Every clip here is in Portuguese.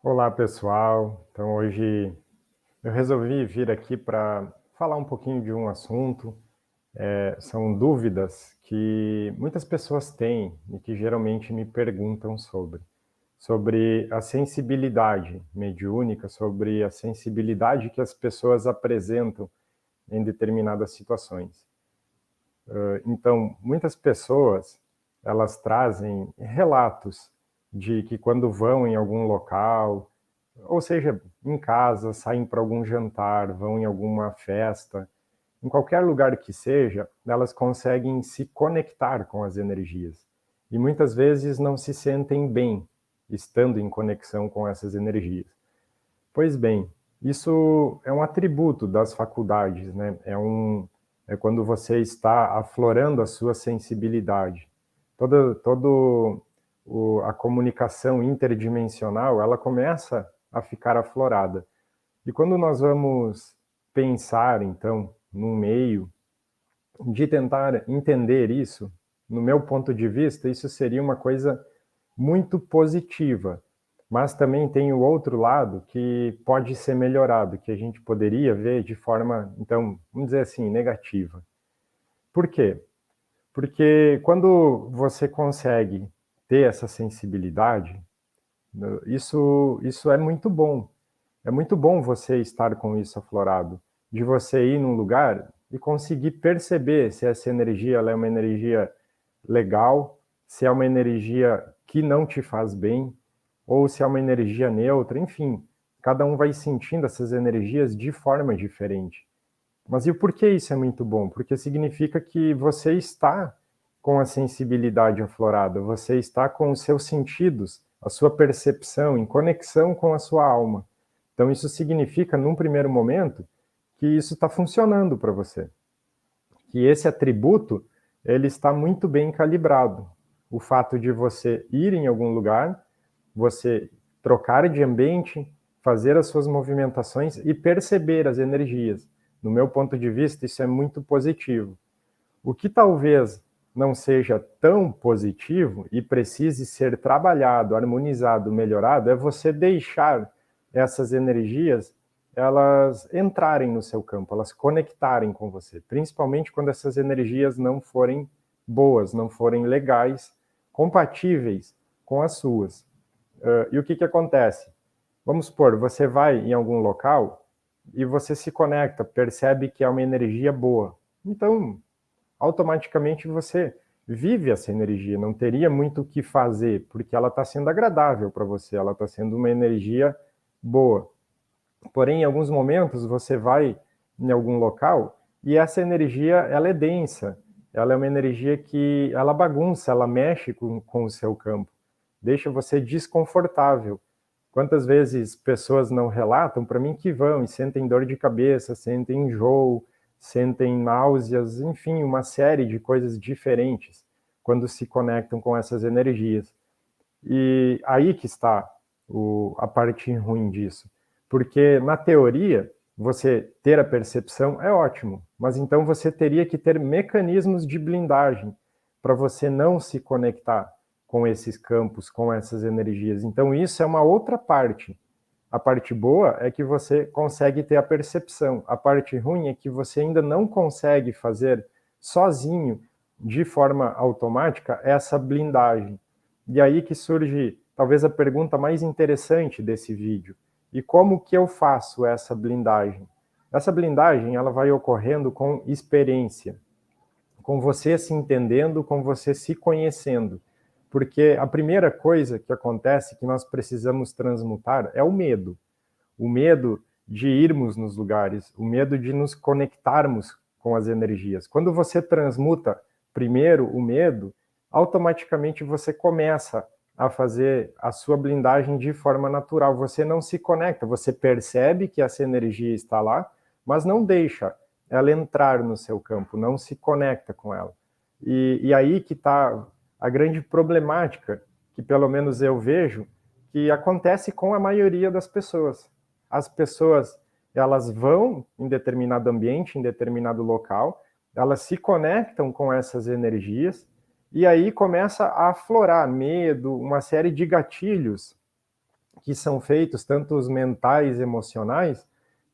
Olá, pessoal. Então, hoje eu resolvi vir aqui para falar um pouquinho de um assunto. São dúvidas que muitas pessoas têm e que geralmente me perguntam sobre a sensibilidade mediúnica, sobre a sensibilidade que as pessoas apresentam em determinadas situações. Então, muitas pessoas, elas trazem relatos de que quando vão em algum local, ou seja, em casa, saem para algum jantar, vão em alguma festa, em qualquer lugar que seja, elas conseguem se conectar com as energias. E muitas vezes não se sentem bem estando em conexão com essas energias. Pois bem, isso é um atributo das faculdades, né? É quando você está aflorando a sua sensibilidade. A comunicação interdimensional, ela começa a ficar aflorada. E quando nós vamos pensar, então, num meio de tentar entender isso, no meu ponto de vista, isso seria uma coisa muito positiva, mas também tem o outro lado que pode ser melhorado, que a gente poderia ver de forma, então, vamos dizer assim, negativa. Por quê? Porque quando você consegue ter essa sensibilidade, isso é muito bom. É muito bom você estar com isso aflorado, de você ir num lugar e conseguir perceber se essa energia ela é uma energia legal, se é uma energia que não te faz bem, ou se é uma energia neutra, enfim. Cada um vai sentindo essas energias de forma diferente. Mas e o porquê isso é muito bom? Porque significa que você está com a sensibilidade aflorada, você está com os seus sentidos, a sua percepção em conexão com a sua alma. Então isso significa, num primeiro momento, que isso está funcionando para você. Que esse atributo, ele está muito bem calibrado. O fato de você ir em algum lugar, você trocar de ambiente, fazer as suas movimentações e perceber as energias. No meu ponto de vista, isso é muito positivo. O que talvez não seja tão positivo e precise ser trabalhado, harmonizado, melhorado, é você deixar essas energias elas entrarem no seu campo, elas conectarem com você, principalmente quando essas energias não forem boas, não forem legais, compatíveis com as suas. E o que acontece? Vamos supor, você vai em algum local e você se conecta, percebe que é uma energia boa. Então, automaticamente você vive essa energia, não teria muito o que fazer, porque ela está sendo agradável para você, ela está sendo uma energia boa. Porém, em alguns momentos você vai em algum local e essa energia ela é densa, ela é uma energia que ela bagunça, ela mexe com o seu campo, deixa você desconfortável. Quantas vezes pessoas não relatam para mim que vão e sentem dor de cabeça, sentem enjoo, sentem náuseas, enfim, uma série de coisas diferentes quando se conectam com essas energias. E aí que está a parte ruim disso. Porque, na teoria, você ter a percepção é ótimo, mas então você teria que ter mecanismos de blindagem para você não se conectar com esses campos, com essas energias. Então, isso é uma outra parte. A parte boa é que você consegue ter a percepção. A parte ruim é que você ainda não consegue fazer sozinho, de forma automática, essa blindagem. E aí que surge talvez a pergunta mais interessante desse vídeo. E como que eu faço essa blindagem? Essa blindagem ela vai ocorrendo com experiência, com você se entendendo, com você se conhecendo. Porque a primeira coisa que acontece que nós precisamos transmutar é o medo. O medo de irmos nos lugares, o medo de nos conectarmos com as energias. Quando você transmuta primeiro o medo, automaticamente você começa a fazer a sua blindagem de forma natural. Você não se conecta, você percebe que essa energia está lá, mas não deixa ela entrar no seu campo, não se conecta com ela. E aí que está a grande problemática, que pelo menos eu vejo, que acontece com a maioria das pessoas. As pessoas, elas vão em determinado ambiente, em determinado local, elas se conectam com essas energias, e aí começa a aflorar medo, uma série de gatilhos que são feitos, tanto os mentais, emocionais,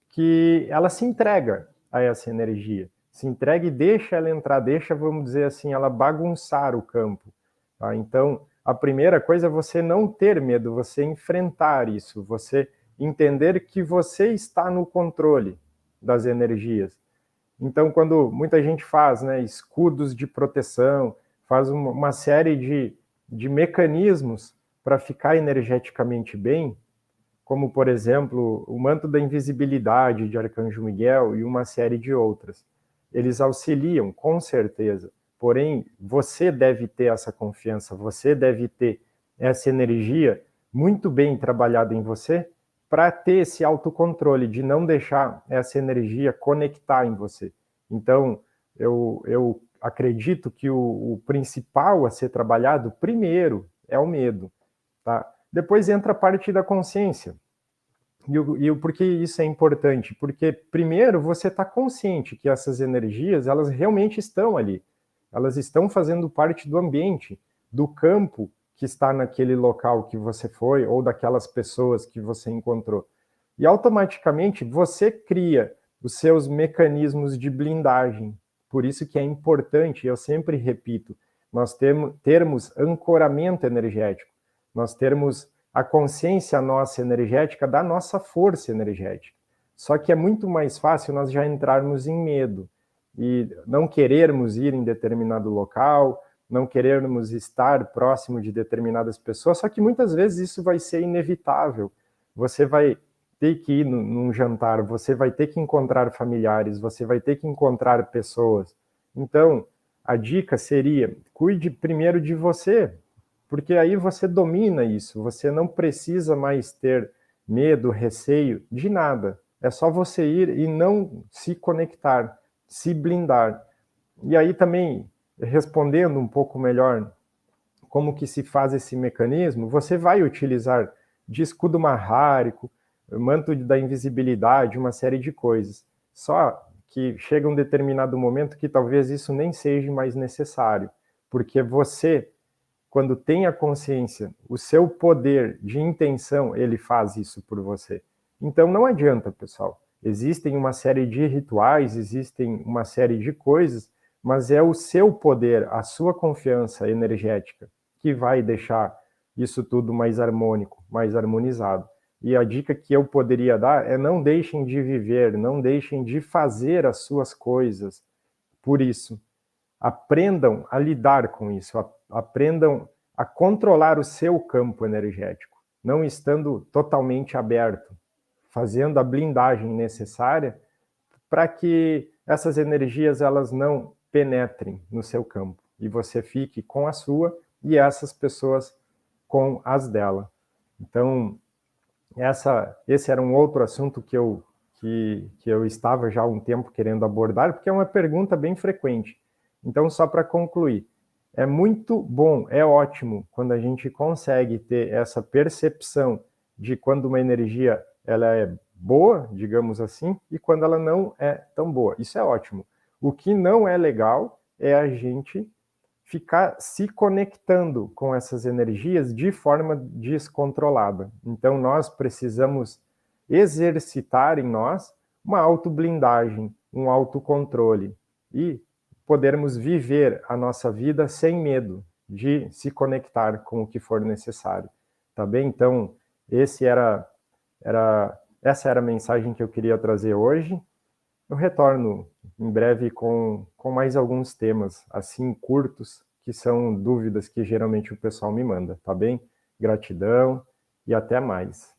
que ela se entrega a essa energia, se entrega e deixa ela entrar, deixa, vamos dizer assim, ela bagunçar o campo. Tá? Então, a primeira coisa é você não ter medo, você enfrentar isso, você entender que você está no controle das energias. Então, quando muita gente faz, né, escudos de proteção, faz uma série de mecanismos para ficar energeticamente bem, como, por exemplo, o manto da invisibilidade de Arcanjo Miguel e uma série de outras. Eles auxiliam, com certeza, porém, você deve ter essa confiança, você deve ter essa energia muito bem trabalhada em você para ter esse autocontrole, de não deixar essa energia conectar em você. Então, eu acredito que o principal a ser trabalhado primeiro é o medo, tá? Depois entra a parte da consciência. E por que isso é importante? Porque, primeiro, você está consciente que essas energias, elas realmente estão ali. Elas estão fazendo parte do ambiente, do campo que está naquele local que você foi, ou daquelas pessoas que você encontrou. E automaticamente você cria os seus mecanismos de blindagem. Por isso que é importante, eu sempre repito, nós termos ancoramento energético, nós termos a consciência nossa energética da nossa força energética. Só que é muito mais fácil nós já entrarmos em medo e não querermos ir em determinado local, não querermos estar próximo de determinadas pessoas, só que muitas vezes isso vai ser inevitável. Você vai ter que ir num jantar, você vai ter que encontrar familiares, você vai ter que encontrar pessoas. Então, a dica seria, cuide primeiro de você, porque aí você domina isso, você não precisa mais ter medo, receio de nada. É só você ir e não se conectar, se blindar. E aí também, respondendo um pouco melhor como que se faz esse mecanismo, você vai utilizar de escudo marrárico, manto da invisibilidade, uma série de coisas. Só que chega um determinado momento que talvez isso nem seja mais necessário, porque você, quando tem a consciência, o seu poder de intenção, ele faz isso por você. Então não adianta, pessoal. Existem uma série de rituais, existem uma série de coisas, mas é o seu poder, a sua confiança energética que vai deixar isso tudo mais harmônico, mais harmonizado. E a dica que eu poderia dar é não deixem de viver, não deixem de fazer as suas coisas por isso. Aprendam a lidar com isso, aprendam a controlar o seu campo energético, não estando totalmente aberto, fazendo a blindagem necessária para que essas energias elas não penetrem no seu campo e você fique com a sua e essas pessoas com as dela. Então, esse era um outro assunto que eu estava já há um tempo querendo abordar, porque é uma pergunta bem frequente. Então, só para concluir, é muito bom, é ótimo quando a gente consegue ter essa percepção de quando uma energia ela é boa, digamos assim, e quando ela não é tão boa. Isso é ótimo. O que não é legal é a gente ficar se conectando com essas energias de forma descontrolada. Então, nós precisamos exercitar em nós uma autoblindagem, um autocontrole e podermos viver a nossa vida sem medo de se conectar com o que for necessário. Tá bem? Então, essa era a mensagem que eu queria trazer hoje. Eu retorno em breve com mais alguns temas, assim, curtos, que são dúvidas que geralmente o pessoal me manda, tá bem? Gratidão e até mais.